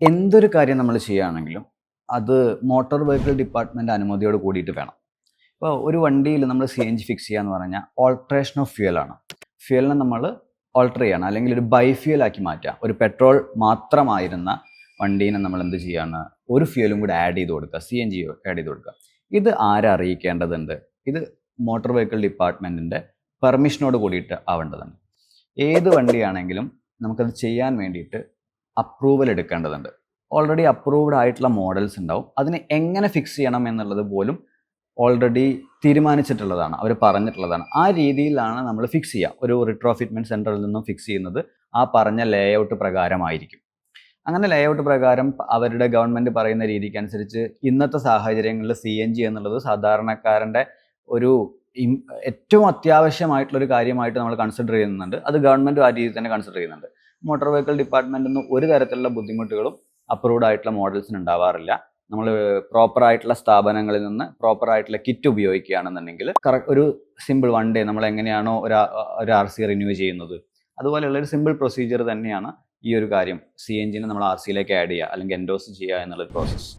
എന്തൊരു കാര്യം നമ്മൾ ചെയ്യുകയാണെങ്കിലും അത് മോട്ടോർ വെഹിക്കിൾ ഡിപ്പാർട്ട്മെൻറ്റ് അനുമതിയോട് കൂടിയിട്ട് വേണം. ഇപ്പോൾ ഒരു വണ്ടിയിൽ നമ്മൾ CNG ഫിക്സ് ചെയ്യുക എന്ന് പറഞ്ഞാൽ ഓൾട്രേഷൻ ഓഫ് ഫ്യൂവലാണ്. ഫ്യൂവലിനെ നമ്മൾ ഓൾട്ടർ ചെയ്യണം, അല്ലെങ്കിൽ ഒരു ബൈഫ്യൂവലാക്കി മാറ്റുക. ഒരു പെട്രോൾ മാത്രമായിരുന്ന വണ്ടീനെ നമ്മൾ എന്ത് ചെയ്യാണ്, ഒരു ഫ്യൂവലും കൂടി ആഡ് ചെയ്ത് കൊടുക്കുക, CNG ആഡ് ചെയ്ത് കൊടുക്കുക. ഇത് ആരെ അറിയിക്കേണ്ടതുണ്ട്? ഇത് മോട്ടോർ വെഹിക്കിൾ ഡിപ്പാർട്ട്മെൻറ്റിൻ്റെ പെർമിഷനോട് കൂടിയിട്ട് ആവേണ്ടതുണ്ട്. ഏത് വണ്ടിയാണെങ്കിലും നമുക്കത് ചെയ്യാൻ വേണ്ടിയിട്ട് അപ്രൂവൽ എടുക്കേണ്ടതുണ്ട്. ഓൾറെഡി അപ്രൂവ്ഡ് ആയിട്ടുള്ള മോഡൽസ് ഉണ്ടാവും. അതിന് എങ്ങനെ ഫിക്സ് ചെയ്യണം എന്നുള്ളത് പോലും ഓൾറെഡി തീരുമാനിച്ചിട്ടുള്ളതാണ്, അവർ പറഞ്ഞിട്ടുള്ളതാണ്. ആ രീതിയിലാണ് നമ്മൾ ഫിക്സ് ചെയ്യുക. ഒരു റിട്രോഫിറ്റ്മെൻറ്റ് സെൻറ്ററിൽ നിന്നും ഫിക്സ് ചെയ്യുന്നത് ആ പറഞ്ഞ ലേഔട്ട് പ്രകാരമായിരിക്കും. അങ്ങനെ ലേഔട്ട് പ്രകാരം അവരുടെ ഗവൺമെൻറ് പറയുന്ന രീതിക്കനുസരിച്ച് ഇന്നത്തെ സാഹചര്യങ്ങളിൽ CNG എന്നുള്ളത് സാധാരണക്കാരൻ്റെ ഒരു ഏറ്റവും അത്യാവശ്യമായിട്ടുള്ളൊരു കാര്യമായിട്ട് നമ്മൾ കൺസിഡർ ചെയ്യുന്നുണ്ട്. അത് ഗവൺമെൻറ് ആ രീതിയിൽ തന്നെ കൺസിഡർ ചെയ്യുന്നുണ്ട്. മോട്ടോർ വെഹിക്കിൾ ഡിപ്പാർട്ട്മെൻറ്റിൽ നിന്ന് ഒരു തരത്തിലുള്ള ബുദ്ധിമുട്ടുകളും അപ്രൂവ്ഡ് ആയിട്ടുള്ള മോഡൽസിന് ഉണ്ടാവാറില്ല. നമ്മൾ പ്രോപ്പറായിട്ടുള്ള സ്ഥാപനങ്ങളിൽ നിന്ന് പ്രോപ്പറായിട്ടുള്ള കിറ്റ് ഉപയോഗിക്കുകയാണെന്നുണ്ടെങ്കിൽ ഒരു സിമ്പിൾ വൺ ഡേ നമ്മൾ എങ്ങനെയാണോ ഒരു RC റിന്യൂ ചെയ്യുന്നത്, അതുപോലെയുള്ള ഒരു സിമ്പിൾ പ്രൊസീജിയർ തന്നെയാണ് ഈ ഒരു കാര്യം. CNGനെ നമ്മൾ RCയിലേക്ക് ആഡ് ചെയ്യുക അല്ലെങ്കിൽ എൻഡോസ് ചെയ്യുക എന്നുള്ളൊരു പ്രോസസ്സ്.